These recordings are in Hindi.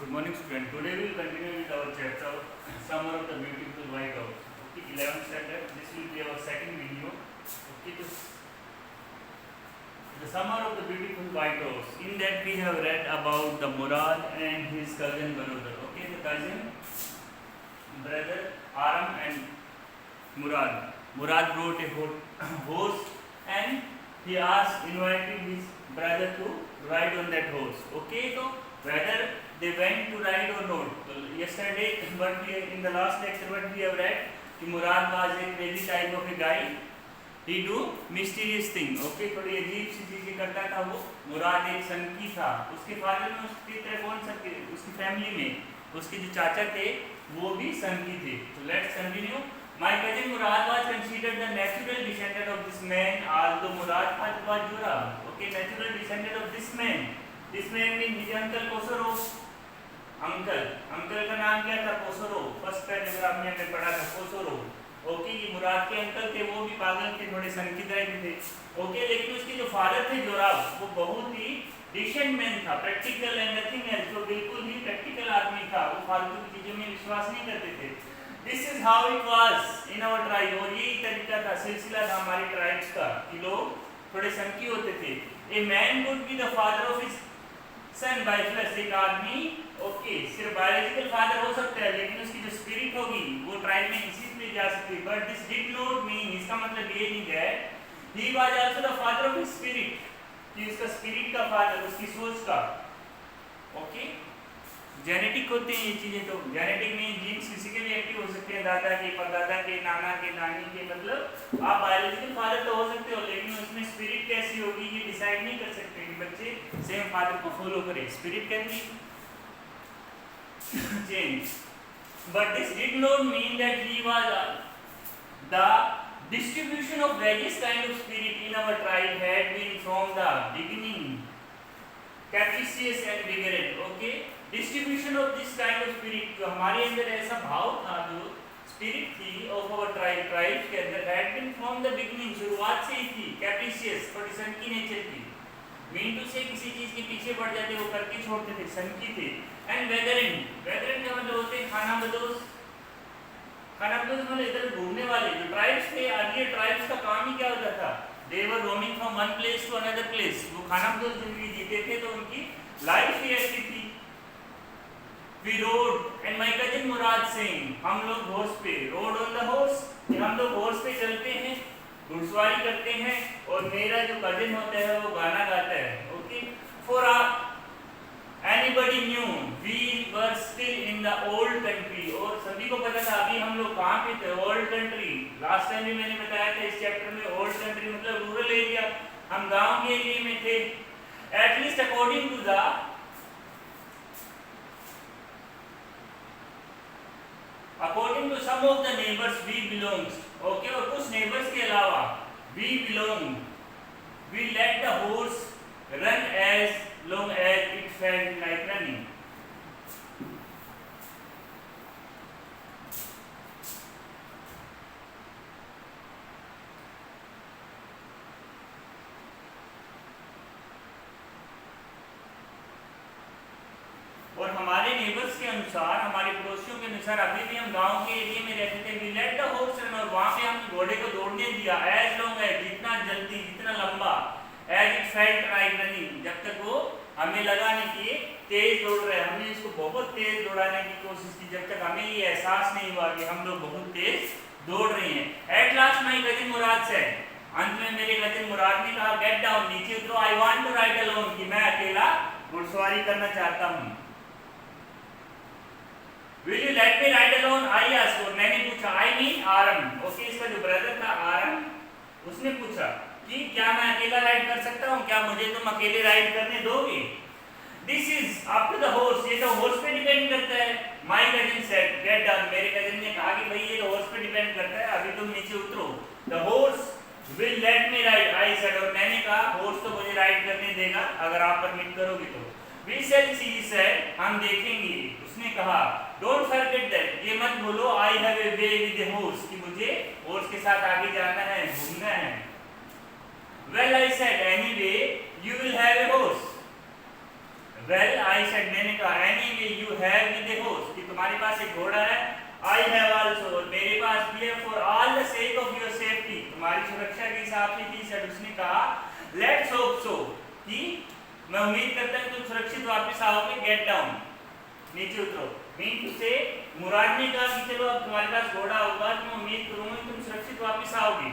Good morning, student. Today we will continue with our chapter Summer of the Beautiful White House. Okay, 11th standard. This will be our second video. Okay, the Summer of the Beautiful White House. In that we have read about the Murad and his cousin Barodar. Okay, the cousin, brother Aram and Murad. Murad brought a horse and he invited his brother to ride on that horse. Okay, so whether they went to ride or not. So yesterday, in the last lecture, what we have read, Murad was a crazy type of a guy. He do mysterious thing. Okay, थोड़ी अजीब सी चीजें करता था वो. मुराद एक सनकी था. उसके फादर में उसकी तरह कौन सा उसकी फैमिली में उसके जो चाचा थे वो भी सनकी थे. So let's continue. My cousin Murad was considered the natural descendant of this man, although Murad was Jurab. Okay, natural descendant of this man. This man means his uncle Kosoro. Uncle का नाम क्या था? कोसोरो. फर्स्ट पैराग्राफ में हमने पढ़ा था कोसोरो. ओके, ये मुराद के अंकल थे, वो भी पागल थे, थोड़े सनकी तरह के थे. ओके, लेकिन उसके जो फादर थे जोराब, वो बहुत ही डिसेंट मैन था, प्रैक्टिकल एंड नथिंग एल्स. वो बिल्कुल ही प्रैक्टिकल आदमी था, वो फालतू की चीजों में विश्वास नहीं करते थे. This is how it was in our tribe. और यही तरीका था, सिलसिला था हमारे ट्राइब्स का कि लोग थोड़े सनकी होते थे. A man could be the father of his son by flash. एक आदमी ओके सिर्फ बायोलॉजिकल फादर हो सकता है, लेकिन उसकी जो स्पिरिट होगी वो ट्राइब में इसी से जा सकती है. But this did not mean, इसका मतलब ये नहीं है he was also the father of his spirit, कि उसका स्पिरिट का फादर, उसकी सोच का. ओके, जेनेटिक होते हैं ये चीजें. तो जेनेटिक में जीन्स किसी के भी एक्टिव हो सकते हैं, दादा के, परदादा के, नाना के, नानी के. मतलब आप बायोलॉजिकल फादर तो हो सकते हो, लेकिन उसमें स्पिरिट कैसी होगी ये डिसाइड नहीं कर सकते कि बच्चे सेम फादर को फॉलो करें. Spirit can be change, but this did not mean that he was the distribution of various kind of spirit in our tribe had been from the beginning capricious and vigorous. Okay, distribution of this kind of spirit, जो हमारे अंदर ऐसा भाव था, जो spirit थी of our tribe के अंदर had been from the beginning, शुरुआत से ही थी. capricious, थोड़ी सनकी नेचर की. मीन टू से किसी चीज के पीछे पड़ जाते, वो करके छोड़ते थे, सनकी थे. एंड वेदरिंग का मतलब होते हैं खाना बदोश. खाना बदोश मतलब इधर घूमने वाले. जो ट्राइब्स थे, अर्लियर ट्राइब्स का काम ही क्या होता था? They were roaming from one place to another place. वो खाना बदोश जिंदगी जीते थे, तो उनकी लाइफ ही ऐसी थी. We rode and my cousin Murad Singh, हम लोग हॉर्स पे, रोड ऑन द हॉर्स, हम लोग हॉर्स पे चलते हैं, घुड़सवारी करते हैं, और मेरा जो कजिन होता है वो गाना गाता है. Okay, for anybody new we were still in the old country. और सभी को पता था अभी हम लोग कहाँ पे थे? Old country. लास्ट टाइम भी मैंने बताया था इस चैप्टर में, ओल्ड कंट्री मतलब रूरल एरिया, हम गांव के एरिया में थे. At least according to some of the neighbours we belongs. Okay, और कुछ नेबर्स के अलावा we belong, we let the horse run as long as it felt like running. और हमारे नेबर्स के अनुसार, हमारे पड़ोसियों के अनुसार, अभी भी हम गांव के एरिया में रहते थे. We let the horse run, और वहां पे हम घोड़े को दौड़ने दिया. एज लॉन्ग एज, जितना जल्दी, जितना लंबा, as it felt like running, जब तक वो हमें लगा नहीं कि तेज दौड़ रहे हैं. हमने इसको बहुत तेज दौड़ाने की कोशिश की, जब तक हमें ये एहसास नहीं हुआ कि हम लोग बहुत तेज दौड़ रहे हैं. एट लास्ट माय कजिन मुराद से, अंत में मेरे कजिन मुराद ने कहा, गेट डाउन, नीचे उतरो, I want to ride alone, कि मैं अकेला घुड़सवारी करना चाहता हूं. Will you let me ride alone, I asked, मैंने पूछा, आई मीन आरम. ओके, इसका जो ब्रदर था आरम, उसने पूछा कि क्या मैं अकेला राइड कर सकता हूँ? क्या मुझे तुम अकेले राइड करने दोगे? This is up to the horse, ये तो हॉर्स पे डिपेंड करता है. My cousin said, get down, मेरे कजिन ने कहा कि भाई ये तो हॉर्स पे डिपेंड करता है, अभी तुम नीचे उतरो. The horse will let me ride, I said, और मैंने कहा हॉर्स तो मुझे राइड करने देगा अगर आप परमिट करोगे तो. वी शैल सी, सेड, हम देखेंगे. उसने कहा, डोंट फॉरगेट दैट, ये मत भूलो, आई have a way with the horse, कि मुझे हॉर्स के साथ आगे जाना है, घूमना है. Well, I said, anyway, you will have a horse. Well, I said, मैंने कहा, anyway, you मैं उम्मीद करता हूँ तुम सुरक्षित वापस आओगे। गेट डाउन, नीचे उतरो। मीन टू से मुराद ने कहा कि चलो अब तुम्हारे पास घोड़ा होगा, तो मैं उम्मीद करूंगा तुम सुरक्षित वापस आओगे।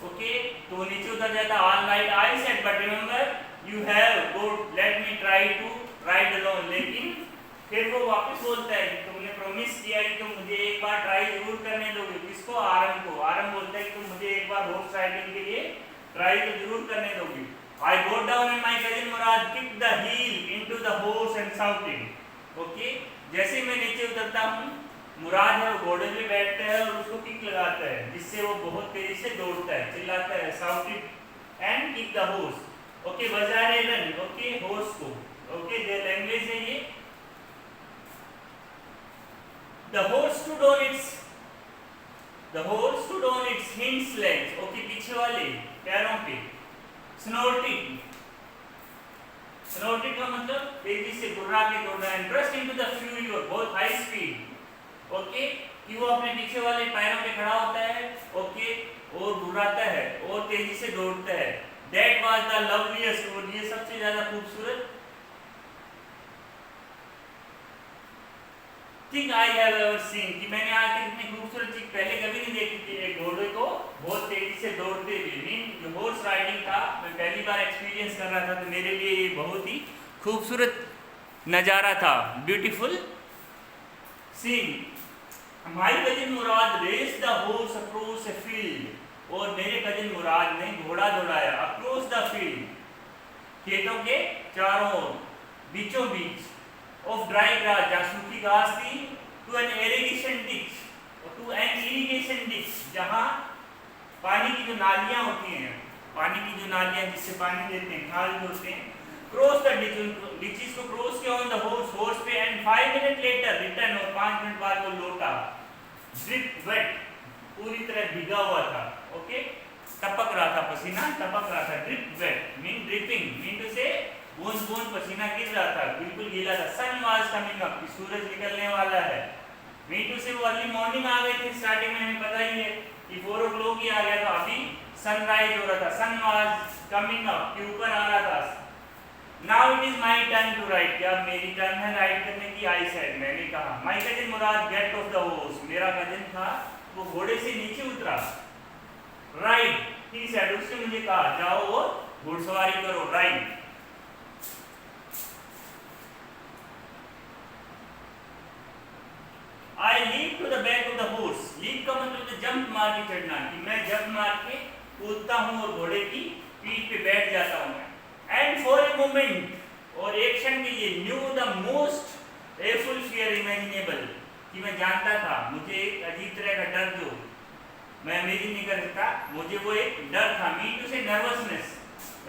ओके, तो नीचे उतर जाता। All right I said, but remember you have good, let me try to ride alone. लेकिन फिर वो वापस बोलता है कि तुमने प्रॉमिस किया कि तुम मुझे एक बार ट्राई जरूर करने दोगे। किसको? आरम को। आरम बोलता है कि तुम मुझे एक बार हॉर्स राइडिंग के लिए ट्राई तो जरूर करने दोगे। I got down and my cousin Murad kicked the heel into the horse and shouted. Okay, जैसे मैं नीचे उतरता हूँ, मुराद है वो घोड़े पे बैठता है और उसको किक लगाता है, जिससे वो बहुत तेजी से दौड़ता है, चिल्लाता है, shouted and kick the horse. Okay, बजा रहे रन, okay, horse को, okay, जो लैंग्वेज है ये। The horse stood on its hind legs, okay, पीछे वाले पैरों पे। Snorted का मतलब तेजी से गुर्रा के दौड़ना। And rust into the fury, और बहुत हाई स्पीड। ओके, कि वो अपने पीछे वाले पैरों पे खड़ा होता है, ओके, और गुर्राता है और तेजी से दौड़ता है। दैट वाज द लवलीएस्ट, और ये सबसे ज्यादा खूबसूरत thing I have ever seen, कि मैंने आज तक इतनी खूबसूरत चीज पहले कभी नहीं देखी थी। एक घोड़े को बहुत तेजी से दौड़ते हुए। मीन जो हॉर्स राइडिंग था, मैं पहली बार एक्सपीरियंस कर रहा था, तो मेरे लिए ये बहुत ही खूबसूरत नज़ारा था। Beautiful scene. My cousin Murad raced the horse across a field, और मेरे कजिन मुराद ने घोड़ा दौड़ाया अक्रॉस द फील्ड, खेतों के चारों ओर, बीचों बीच, ऑफ ड्राई ग्रास, जहाँ सूखी घास थी, टू एन इरिगेशन डिच, जहाँ पानी की जो नालियाँ होती हैं, पानी की जो नालियाँ जिससे पानी लेते हैं, खाल होते हैं, क्रॉस द डिचेस को क्रॉस किया ऑन द हॉर्स पे, एंड 5 मिनट लेटर रिटर्न, और 5 मिनट बाद वो लौटा ड्रिप वेट, पूरी तरह भीगा हुआ था। ओके, टपक रहा था, पसीना टपक रहा था। Drip wet mean dripping, mean to say बूंद बूंद पसीना गिर रहा था, बिल्कुल गीला था। सन वाज कमिंग अप, सूरज निकलने वाला है। मीन टू से वो अर्ली मॉर्निंग आ गए थे। स्टार्टिंग में हमें पता ही है कि 4 o'clock ही आ गया था, अभी सनराइज हो रहा था। सन वाज कमिंग अप, के ऊपर आ रहा था। Now it is my turn to ride, क्या मेरी टर्न है राइड करने की? आई सेड, मैंने कहा। My cousin Murad get off the horse, मेरा कजिन था वो घोड़े से नीचे उतरा। राइड, ही सेड, उसने मुझे कहा जाओ और घुड़सवारी करो, ride. I leap to the back of the horse. Leap का मतलब जंप मार के चढ़ना, कि मैं जंप मार के कूदता हूँ और घोड़े की पीठ पे बैठ जाता हूँ। And for a moment, और एक क्षण के लिए, knew the most awful fear imaginable, कि मैं जानता था, मुझे एक अजीब तरह का डर जो मैं इमेजिन नहीं कर सकता, मुझे वो एक डर था। मीन टू से nervousness,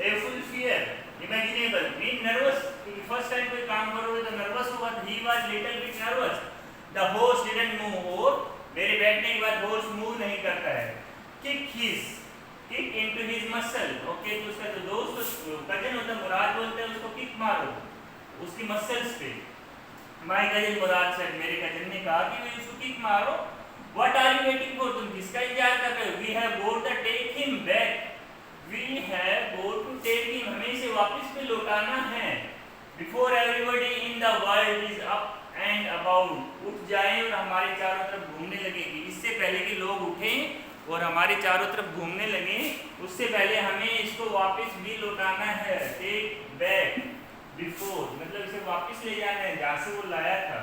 awful fear imaginable mean nervous, क्योंकि फर्स्ट टाइम कोई काम करोगे तो नर्वस होगा। He was little bit nervous. The horse didn't move, और मेरे बैठने के बाद horse मूव नहीं करता है। Kick into his muscle, okay, तो उसका जो दोस्त कजिन होता है मुराद, बोलते हैं उसको किक मारो उसकी मसल्स पे। My cousin मुराद से, मेरे कजिन ने कहा कि मैं उसको किक मारो। What are you waiting for, तुम किसका इंतजार कर रहे हो? We have got to take him back. We have got to take him, हमें इसे वापस पे लौटाना है। Before everybody in the world is up and about, उठ जाए और हमारे चारों तरफ घूमने लगेगी। इससे पहले कि लोग उठें और हमारे चारों तरफ घूमने लगे, उससे पहले हमें इसको वापस भी लौटाना है। टेक बैक, बिफोर मतलब इसे वापस ले जाना है जहाँ से वो लाया था।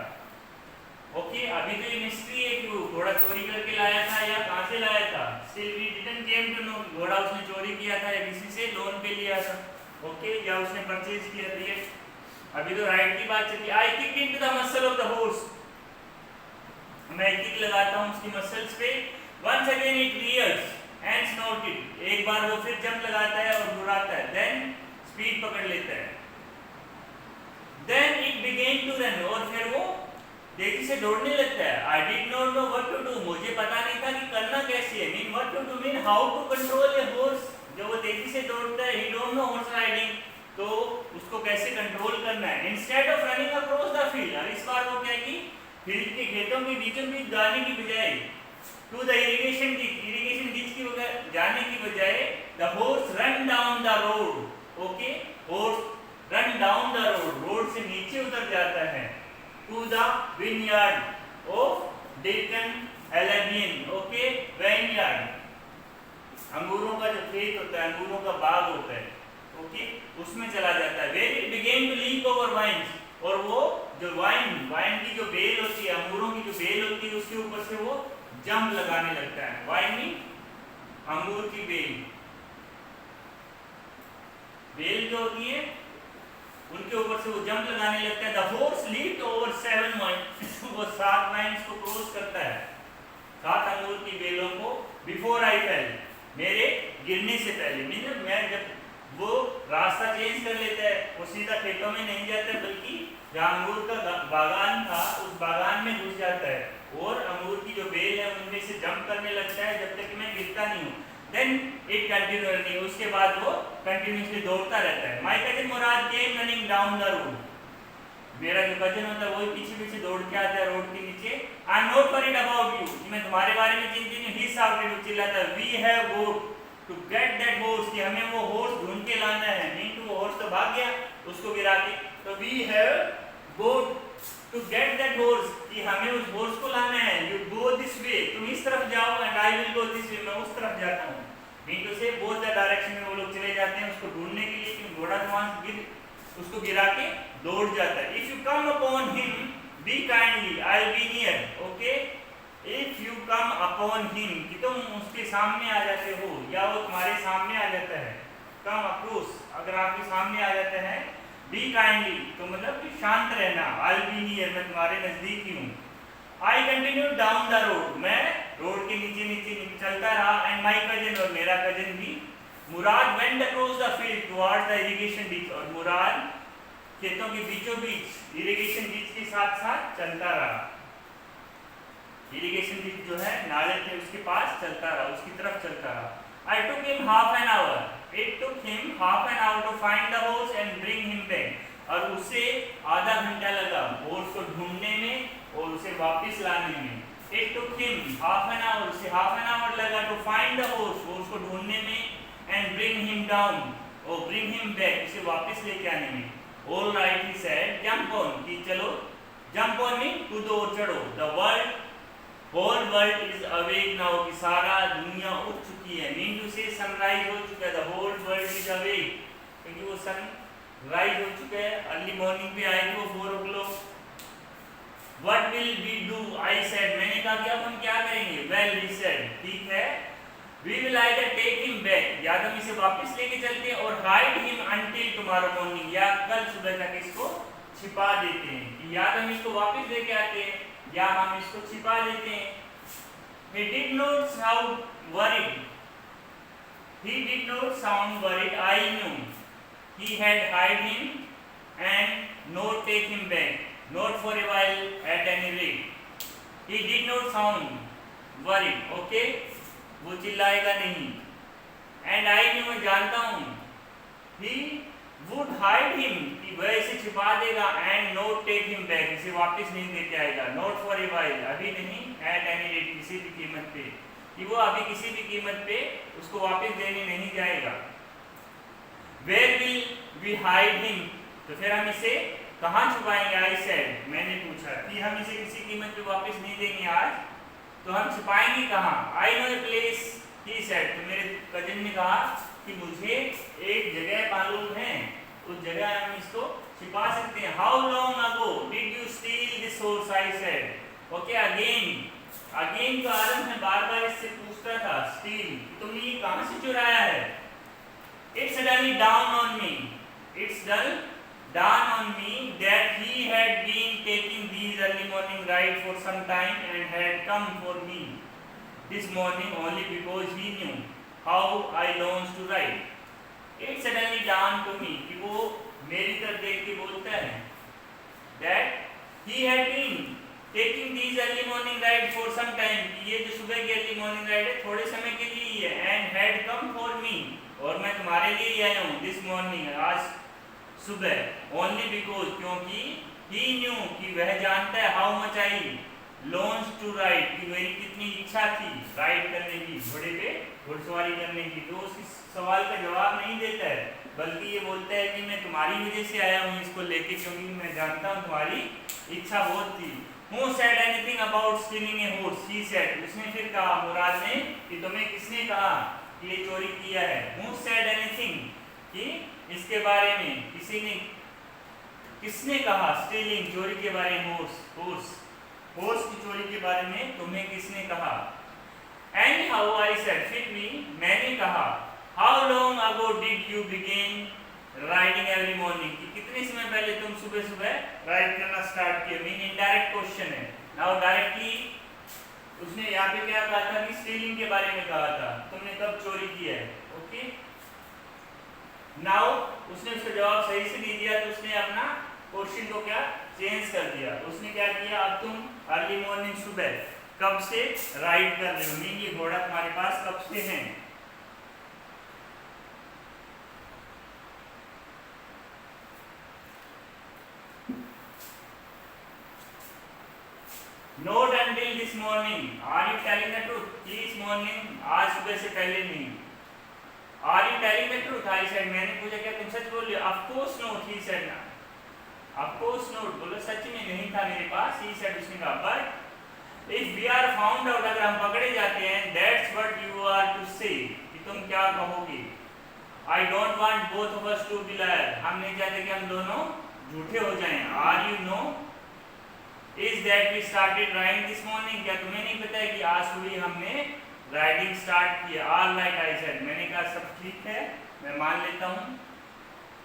ओके, अभी तो ये मिस्ट्री है कि वो घोड़ा चोरी करके लाया था या कहाँ से लाया था। Still we didn't came to know, घोड़ा उसने चोरी किया था या किसी से लोन पे लिया था, ओके, या उसने परचेज किया था। अभी तो राइट की बात चली। I kick into the muscle of the horse, मैं किक लगाता हूँ उसकी मसल्स पे। Once again it rears and snorted, एक बार वो फिर जंप लगाता है और घुराता है। देन स्पीड पकड़ लेता है। Then it began to run, और फिर वो तेजी से दौड़ने लगता है। I did not know what to do, मुझे पता नहीं था कि करना कैसे है। Mean what to do mean how to control a horse, जब वो तेजी से दौड़ता है, he don't know horse riding, तो उसको कैसे कंट्रोल करना है। Instead of running across the field, और इस बार वो क्या कि फील्ड के खेतों के बीचों बीच जाने की बजाय टू द इरिगेशन डिच की जाने की बजाय the horse run down the road, okay, horse run down the road, road से नीचे उतर जाता है, to the vineyard of Dikran Halabian, okay, vineyard अंगूरों का जो खेत होता है, अंगूरों का बाग होता है, ओके, उसमें चला जाता है। Where it began to leap over vines, और वो जो वाइन की जो बेल होती है, अंगूरों की जो बेल होती है, उसके ऊपर से वो जंप लगाने लगता है। वाइन मीन अंगूर की बेल जो होती है उनके ऊपर से वो जंप लगाने लगता है। The horse leaped over 7 vines, वो 7 वाइन्स को क्रॉस करता है, 7 अंगूर की बेलों को, बिफोर आई फेल, मेरे गिरने से पहले। मीन मैं जब वो रास्ता चेंज कर लेता है, वो सीधा खेतों में नहीं जाता है, बल्कि जहाँ अंगूर का बागान था उस बागान में घुस जाता है और अंगूर की जो बेल है उनमें से जंप करने लगता है जब तक कि मैं गिरता नहीं हूँ। देन इट कंटिन्यूअसली, उसके बाद वो कंटिन्यूअसली दौड़ता रहता है। My cousin Murad came running down the road, मेरा जो कजिन होता है वो पीछे पीछे दौड़ के आता है रोड के नीचे। I am not worried about you, मैं तुम्हारे बारे में चिंतित नहीं। ही शाउटेड, वो चिल्लाता है, we have go to get that horse, कि हमें वो हॉर्स ढूंढ के लाना है। मीन टू, वो हॉर्स तो भाग गया उसको गिरा के, तो we have go to get that horse, कि हमें उस हॉर्स को लाना है। यू गो दिस वे, तुम इस तरफ जाओ, and I will go this way, मैं उस तरफ जाता हूँ। मीन टू से बोथ द डायरेक्शन में वो लोग चले जाते हैं उसको ढूंढने के लिए, क्योंकि घोड़ा तो वहां उसको गिरा के दौड़ जाता है। If you come upon him B kindly, I will be near, okay, if you come upon him, कि तुम उसके सामने आ जाते हो या वो तुम्हारे सामने आ जाता है। कम अप्रोच, अगर आपके सामने आ जाता है, बी काइंडली तो मतलब कि शांत रहना, आई विल बी नियर, मैं तुम्हारे नजदीक ही हूँ। I continue down the road, मैं रोड के नीचे नीचे चलता रहा। एंड माई कजिन, और मेरा कजिन भी, Murad went across the field towards the irrigation ditch, और मुराद खेतों के बीचों बीच इरिगेशन डीच के साथ साथ चलता रहा। इरिगेशन डीच जो है नाले थे उसके पास चलता रहा, उसकी तरफ चलता रहा। I took him half an hour, it took him half an hour to find the horse and bring him back, और उसे आधा घंटा लगा हॉर्स को ढूंढने में और उसे वापस लाने में। It took him half an hour, उसे हाफ एन आवर लगा to find the horse, horse को ढूंढने में, एंड ब्रिंग हिम डाउन, और ब्रिंग हिम बैक, उसे वापस लेके आने में। All right, he said, jump on, कि चलो, जंप ऑन मीन कूदो और चढ़ो। The world whole world is awake now, कि सारा दुनिया उठ चुकी है। मीन टू से सनराइज हो चुका है, the whole world is awake, क्योंकि वो सन राइज हो चुका है, अर्ली मॉर्निंग पे आएगी वो 4 o'clock। What will we do, I said, मैंने कहा कि अब हम क्या करेंगे। वेल, ही सेड, ठीक है, we will either take him back, या तो हम इसे वापस लेके चलते हैं, और hide him until tomorrow morning, या कल सुबह तक इसको छिपा देते हैं, कि या तो हम इसको वापस लेके आते हैं या हम इसको छिपा देते हैं। He did not sound worried. He did not sound worried. I knew he had hide him and not take him back, not for a while at any rate. He did not sound worried. Okay? वो चिल्लाएगा नहीं। And I knew, मैं जानता हूँ, he would hide him, कि वह इसे छिपा देगा, and not take him back, इसे वापस नहीं देके आएगा, not for a while, अभी नहीं, at any rate, किसी भी कीमत पे, कि वो अभी किसी भी कीमत पे उसको वापस देने नहीं जाएगा। Where will we hide him, तो फिर हम इसे कहाँ छुपाएंगे। I said, मैंने पूछा कि हम इसे किसी कीमत पे वापस नहीं देंगे आज, तो हम छिपाएंगे कहाँ। I know a place, he said, तो मेरे कजिन ने कहा कि मुझे एक जगह मालूम है, उस जगह हम इसको छिपा सकते हैं। How long ago did you steal this horse, I said. Okay, again का आरंभ में बार-बार इससे पूछता था, steal, तुमने ये कहाँ से चुराया है। It suddenly dawned on me that he had been taking these early morning rides for some time and had come for me this morning only because he knew how I longed to ride. It suddenly dawned to me, कि वो मेरी तरफ देख के बोलता है, that he had been taking these early morning rides for some time, कि ये जो सुबह की early morning ride है थोड़े समय के लिए ही है, and had come for me, और मैं तुम्हारे लिए ही आया हूँ this morning, आज सुबह, only because, क्योंकि he knew, कि वह जानता है, how much I longed to ride, कि मेरी कितनी इच्छा थी राइड करने की, घोड़े पे घुड़सवारी करने की। तो उस सवाल का जवाब नहीं देता है, बल्कि ये बोलता है कि मैं तुम्हारी वजह से आया हूँ इसको लेके, क्योंकि मैं जानता हूँ तुम्हारी इच्छा बहुत थी। Who said anything about stealing a horse? He said. उसने फिर कहा मुराद ने कि तुम्हें किसने कहा कि ये चोरी किया है? Who said anything? कि इसके बारे में किसने कहा stealing चोरी के बारे में? horse की चोरी के बारे में तुम्हें किसने कहा? Anyhow I said, फिर भी मैंने कहा, how long ago did you begin riding every morning? कि कितने समय पहले तुम सुबह सुबह राइड करना स्टार्ट किए? मीन इनडायरेक्ट क्वेश्चन है। नाउ डायरेक्टली उसने यहाँ पे क्या कहा था कि स्टीलिंग के बारे में कहा था, तुमने कब चोरी किया है। ओके, नाउ उसने उसका जवाब सही से नहीं दिया तो उसने अपना क्वेश्चन को क्या चेंज कर दिया। उसने क्या किया, अब तुम अर्ली मॉर्निंग सुबह कब से राइड कर रहे हो? मीन ये घोड़ा तुम्हारे पास कब से है? Not until this morning. Are you telling the truth? This morning, आज सुबह से पहले नहीं। Are you telling the truth? I said. मैंने पूछा क्या तुम सच बोल रहे हो? Of course not. He said. Of course not. बोलो सच में नहीं था मेरे पास। He said. उसने कहा but if we are found out, अगर हम पकड़े जाते हैं, that's what you are to say. कि तुम क्या कहोगे? I don't want both of us to be liars. हम नहीं चाहते कि हम दोनों झूठे हो जाएं। Are you know? Is that we started riding this morning? क्या तुम्हें नहीं पता है कि आज सुबह हमने राइडिंग स्टार्ट किया? All right, I said. मैंने कहा सब ठीक है, मैं मान लेता हूँ।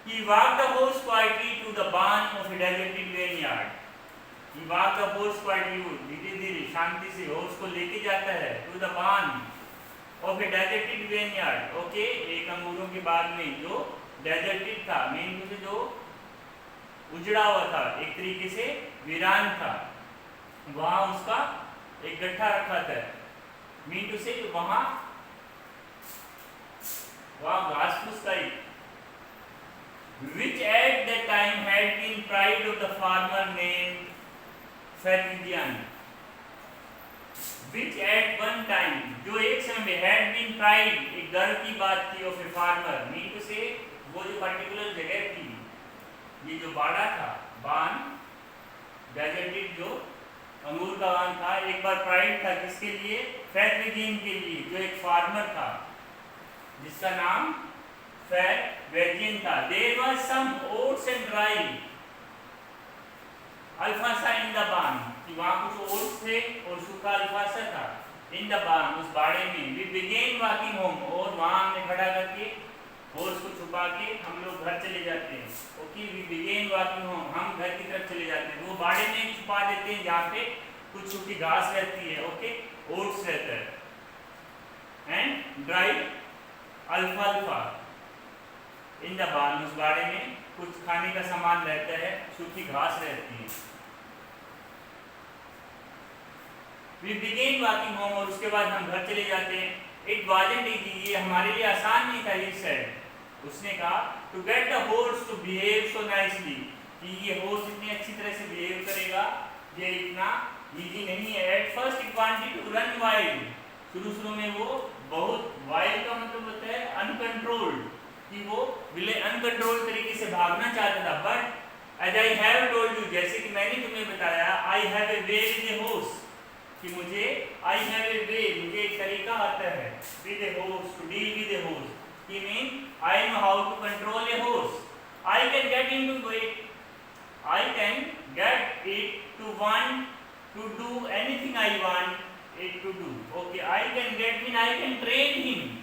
He walked the horse quietly to the barn of a deserted vineyard. He walked the horse quietly, धीरे धीरे शांति से horse को लेके जाता है to the barn of a deserted vineyard. Okay, एक अंगूरों के बाग में जो deserted था, मेन रूप से जो उजड़ा हुआ था, एक तरीके से वीरान था, वहां उसका एक गड्ढा रखा था। मीन टू से वहां घास फूस था, which at that time had been pride of the farmer named Ferdinand. Which at one time, जो एक समय में had been pride, एक गर्व की बात थी of a farmer, mean to say वो जो पर्टिकुलर जगह थी, ये जो बाड़ा था, बान डेजर्टेड जो अंगूर का बान था, एक बार प्राइड था किसके लिए? फैटवेजिन के लिए, जो एक फार्मर था जिसका नाम फैटवेजिन था। There was some oats and dry अल्फासा इन द बान, कि वहां कुछ ओट्स थे और सूखा अल्फासा था इन द बान, उस बाड़े में। वी बिगेन वॉकिंग होम, और वहां हमने खड़ा करके हॉर्स को छुपा के हम लोग घर चले जाते हैं। Okay, we began walking home, हम घर की तरफ चले जाते हैं। वो बाड़े में छुपा देते हैं जहाँ पे कुछ सूखी घास रहती है। ओके, ओट्स रहता है एंड ड्राई अल्फाल्फा इन द बार्न, उस बाड़े में कुछ खाने का सामान रहता है, सूखी घास रहती है। वी बिगेन वॉकिंग होम, और उसके बाद हम घर चले जाते हैं। इट वाजंट इजी, ये हमारे लिए आसान नहीं था। ही सेड, उसने कहा, to get the horse to behave so nicely, कि ये हॉर्स इतनी अच्छी तरह से बिहेव करेगा, ये इतना इजी नहीं है। At first it wanted to run wild, शुरू में वो बहुत, वाइल्ड का मतलब होता है अनकंट्रोल्ड, कि वो अनकंट्रोल्ड तरीके से भागना चाहता था। But as I have told you, जैसे कि मैंने तुम्हें बताया, I have a way with a horse, कि मुझे आई हैव ए वे, मुझे एक तरीका आता है with a horse, to deal with a horse, कि mean I know how to control a horse. I can get into it, I can get it to want to do anything I want it to do. Okay, I can get mean I can train him,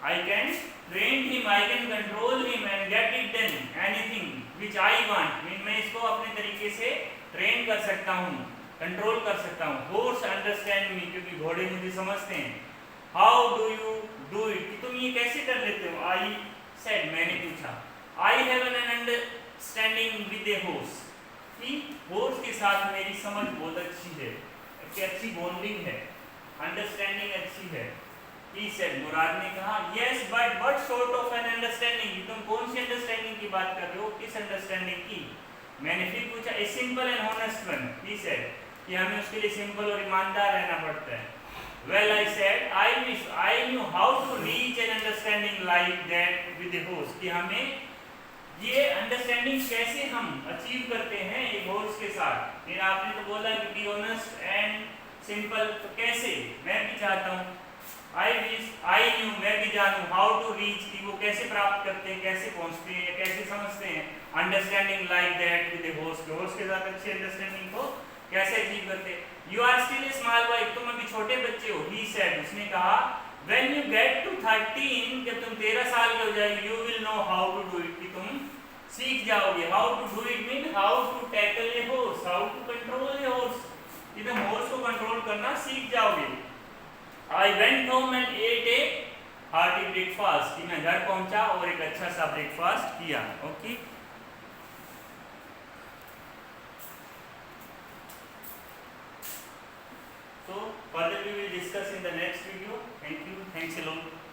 I can train him, I can control him and get it done, anything which I want, mean मैं इसको अपने तरीके से ट्रेन कर सकता हूँ, कंट्रोल कर सकता हूँ। Horse understand me, क्योंकि घोड़े मुझे समझते हैं। How do you do it, कि तुम ये कैसे कर लेते हो? I said, मैंने पूछा, I have an understanding with a horse, कि horse के साथ मेरी समझ बहुत अच्छी है, कि अच्छी बॉन्डिंग है, अंडरस्टैंडिंग अच्छी है। He said, मुराद ने कहा, yes but what sort of an understanding, तुम कौन सी अंडरस्टैंडिंग की बात कर रहे हो, किस अंडरस्टैंडिंग की? मैंने फिर पूछा, a simple and honest one। He said, कि हमें उसके लिए सिंपल और ईमानदार रहना पड़ता है। Well, I said I wish I knew how to reach an understanding like that with the horse. कि हमें ये अंडरस्टैंडिंग कैसे हम अचीव करते हैं एक हॉर्स के साथ. फिर आपने तो बोला कि बी ऑनेस्ट एंड सिंपल, तो कैसे? मैं भी चाहता हूँ. आई विश आई न्यू, मैं भी जानूँ. हाउ टू रीच, कि वो कैसे प्राप्त करते हैं, कैसे पहुँचते हैं, कैसे समझते हैं. Understanding like that with the horse के साथ अच्छी अंडरस्टैंडिंग को कैसे अचीव करते हैं. You are still a small boy, तुम अभी छोटे बच्चे हो. ही सेड, उसने कहा. व्हेन यू गेट टू 13, जब तुम 13 साल के हो जाएंगे, you will know how to do it, कि तुम सीख जाओगे. How to do it mean how to tackle a horse, how to control a horse, कि तुम हॉर्स को कंट्रोल करना सीख जाओगे. I went home and ate a hearty breakfast, कि मैं घर पहुंचा और एक अच्छा सा ब्रेकफास्ट किया. Okay. So further we will discuss in the next video. Thank you. Thanks a lot.